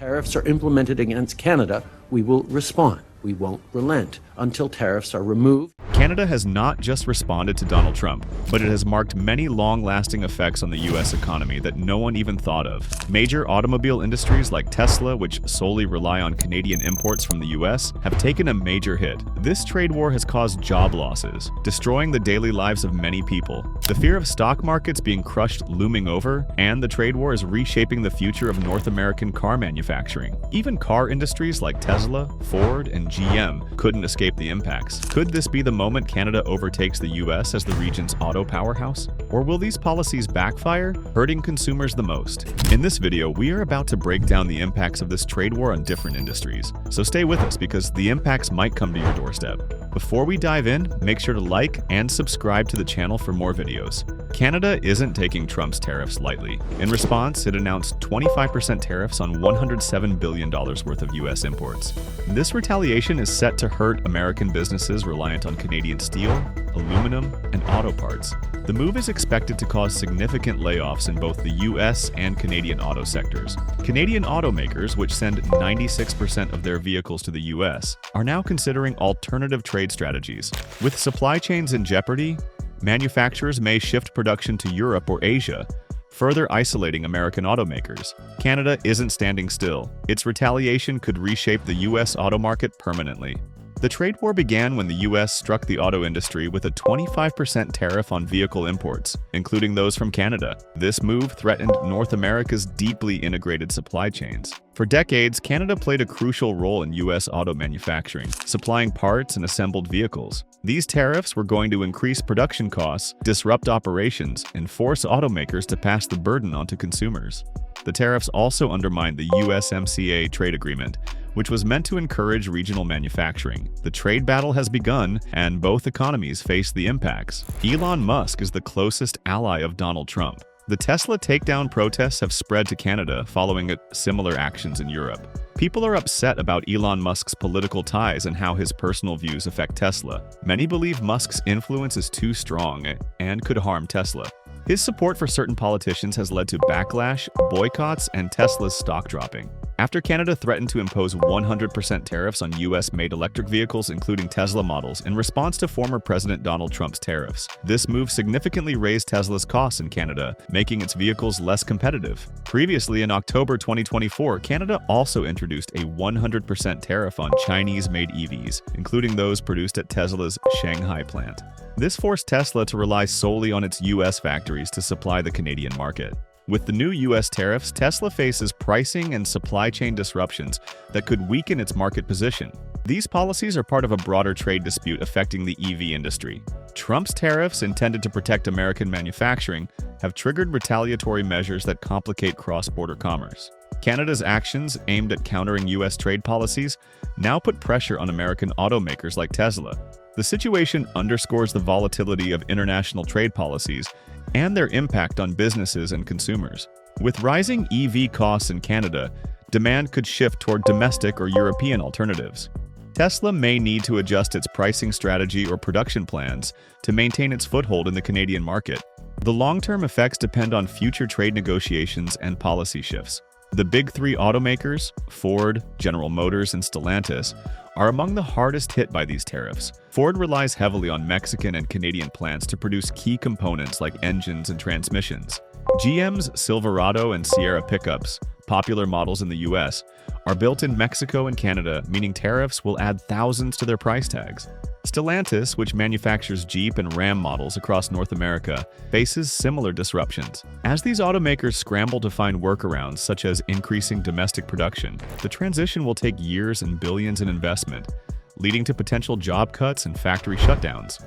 tariffs are implemented against Canada, we will respond. We won't relent until tariffs are removed. Canada has not just responded to Donald Trump, but it has marked many long-lasting effects on the U.S. economy that no one even thought of. Major automobile industries like Tesla, which solely rely on Canadian imports from the U.S., have taken a major hit. This trade war has caused job losses, destroying the daily lives of many people. The fear of stock markets being crushed looming over, and the trade war is reshaping the future of North American car manufacturing. Even car industries like Tesla, Ford, and GM couldn't escape the impacts. Could this be the moment Canada overtakes the US as the region's auto powerhouse? Or will these policies backfire, hurting consumers the most? In this video, we are about to break down the impacts of this trade war on different industries. So stay with us because the impacts might come to your doorstep. Before we dive in, make sure to like and subscribe to the channel for more videos. Canada isn't taking Trump's tariffs lightly. In response, it announced 25% tariffs on $107 billion worth of US imports. This retaliation is set to hurt American businesses reliant on Canadian steel, aluminum, and auto parts. The move is expected to cause significant layoffs in both the US and Canadian auto sectors. Canadian automakers, which send 96% of their vehicles to the US, are now considering alternative trade strategies. With supply chains in jeopardy, manufacturers may shift production to Europe or Asia, further isolating American automakers. Canada isn't standing still. Its retaliation could reshape the US auto market permanently. The trade war began when the US struck the auto industry with a 25% tariff on vehicle imports, including those from Canada. This move threatened North America's deeply integrated supply chains. For decades, Canada played a crucial role in US auto manufacturing, supplying parts and assembled vehicles. These tariffs were going to increase production costs, disrupt operations, and force automakers to pass the burden onto consumers. The tariffs also undermined the USMCA trade agreement, which was meant to encourage regional manufacturing. The trade battle has begun, and both economies face the impacts. Elon Musk is the closest ally of Donald Trump. The Tesla takedown protests have spread to Canada following similar actions in Europe. People are upset about Elon Musk's political ties and how his personal views affect Tesla. Many believe Musk's influence is too strong and could harm Tesla. His support for certain politicians has led to backlash, boycotts, and Tesla's stock dropping. After Canada threatened to impose 100% tariffs on US-made electric vehicles, including Tesla models, in response to former President Donald Trump's tariffs, this move significantly raised Tesla's costs in Canada, making its vehicles less competitive. Previously, in October 2024, Canada also introduced a 100% tariff on Chinese-made EVs, including those produced at Tesla's Shanghai plant. This forced Tesla to rely solely on its US factories to supply the Canadian market. With the new US tariffs, Tesla faces pricing and supply chain disruptions that could weaken its market position. These policies are part of a broader trade dispute affecting the EV industry. Trump's tariffs, intended to protect American manufacturing, have triggered retaliatory measures that complicate cross-border commerce. Canada's actions, aimed at countering US trade policies, now put pressure on American automakers like Tesla. The situation underscores the volatility of international trade policies and their impact on businesses and consumers. With rising EV costs in Canada, demand could shift toward domestic or European alternatives. Tesla may need to adjust its pricing strategy or production plans to maintain its foothold in the Canadian market. The long-term effects depend on future trade negotiations and policy shifts. The big three automakers, Ford, General Motors, and Stellantis, are among the hardest hit by these tariffs. Ford relies heavily on Mexican and Canadian plants to produce key components like engines and transmissions. GM's Silverado and Sierra pickups, popular models in the US, are built in Mexico and Canada, meaning tariffs will add thousands to their price tags. Stellantis, which manufactures Jeep and Ram models across North America, faces similar disruptions. As these automakers scramble to find workarounds such as increasing domestic production, the transition will take years and billions in investment, leading to potential job cuts and factory shutdowns.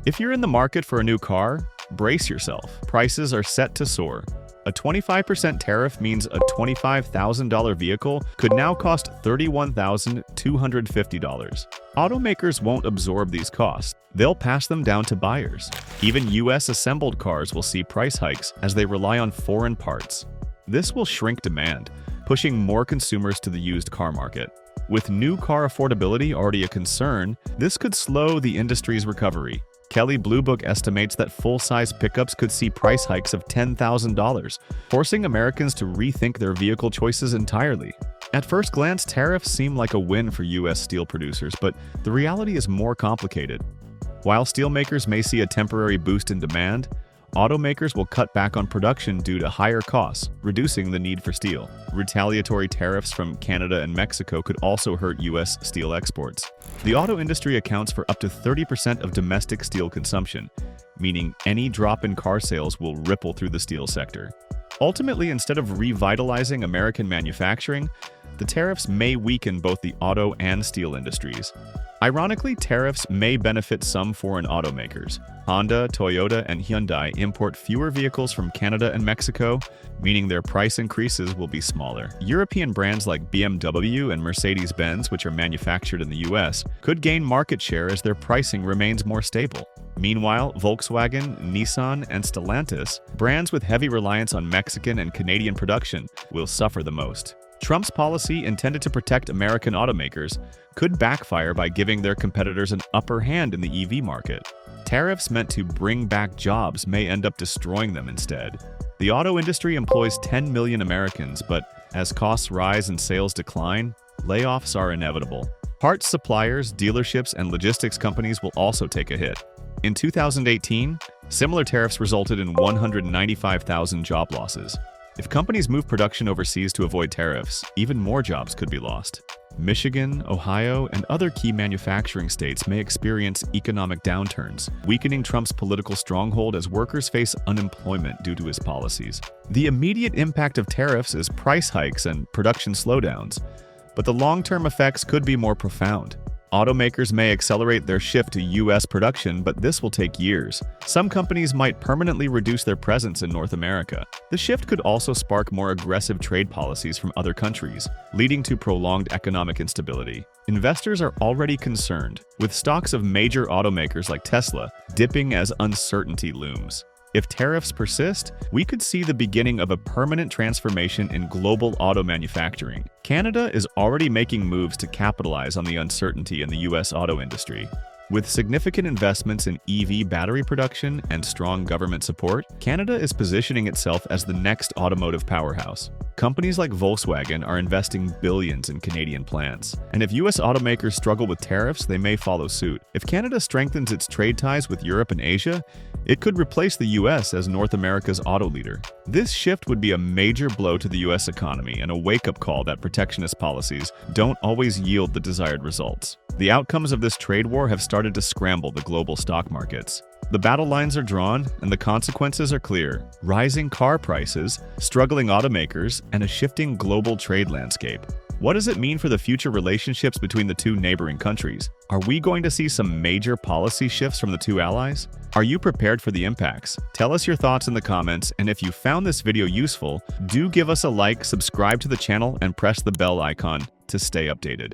If you're in the market for a new car, brace yourself. Prices are set to soar. A 25% tariff means a $25,000 vehicle could now cost $31,250. Automakers won't absorb these costs. They'll pass them down to buyers. Even US-assembled cars will see price hikes as they rely on foreign parts. This will shrink demand, pushing more consumers to the used car market. With new car affordability already a concern, this could slow the industry's recovery. Kelley Blue Book estimates that full-size pickups could see price hikes of $10,000, forcing Americans to rethink their vehicle choices entirely. At first glance, tariffs seem like a win for U.S. steel producers, but the reality is more complicated. While steelmakers may see a temporary boost in demand, automakers will cut back on production due to higher costs, reducing the need for steel. Retaliatory tariffs from Canada and Mexico could also hurt U.S. steel exports. The auto industry accounts for up to 30% of domestic steel consumption, meaning any drop in car sales will ripple through the steel sector. Ultimately, instead of revitalizing American manufacturing, the tariffs may weaken both the auto and steel industries. Ironically, tariffs may benefit some foreign automakers. Honda, Toyota, and Hyundai import fewer vehicles from Canada and Mexico, meaning their price increases will be smaller. European brands like BMW and Mercedes-Benz, which are manufactured in the US, could gain market share as their pricing remains more stable. Meanwhile, Volkswagen, Nissan, and Stellantis, brands with heavy reliance on Mexican and Canadian production, will suffer the most. Trump's policy intended to protect American automakers could backfire by giving their competitors an upper hand in the EV market. Tariffs meant to bring back jobs may end up destroying them instead. The auto industry employs 10 million Americans, but as costs rise and sales decline, layoffs are inevitable. Parts suppliers, dealerships, and logistics companies will also take a hit. In 2018, similar tariffs resulted in 195,000 job losses. If companies move production overseas to avoid tariffs, even more jobs could be lost. Michigan, Ohio, and other key manufacturing states may experience economic downturns, weakening Trump's political stronghold as workers face unemployment due to his policies. The immediate impact of tariffs is price hikes and production slowdowns, but the long-term effects could be more profound. Automakers may accelerate their shift to U.S. production, but this will take years. Some companies might permanently reduce their presence in North America. The shift could also spark more aggressive trade policies from other countries, leading to prolonged economic instability. Investors are already concerned, with stocks of major automakers like Tesla dipping as uncertainty looms. If tariffs persist, we could see the beginning of a permanent transformation in global auto manufacturing. Canada is already making moves to capitalize on the uncertainty in the U.S. auto industry. With significant investments in EV battery production and strong government support, Canada is positioning itself as the next automotive powerhouse. Companies like Volkswagen are investing billions in Canadian plants, and if U.S. automakers struggle with tariffs, they may follow suit. If Canada strengthens its trade ties with Europe and Asia, it could replace the U.S. as North America's auto leader. This shift would be a major blow to the U.S. economy and a wake-up call that protectionist policies don't always yield the desired results. The outcomes of this trade war have started to scramble the global stock markets. The battle lines are drawn, and the consequences are clear: rising car prices, struggling automakers, and a shifting global trade landscape. What does it mean for the future relationships between the two neighboring countries? Are we going to see some major policy shifts from the two allies? Are you prepared for the impacts? Tell us your thoughts in the comments, and if you found this video useful, do give us a like, subscribe to the channel, and press the bell icon to stay updated.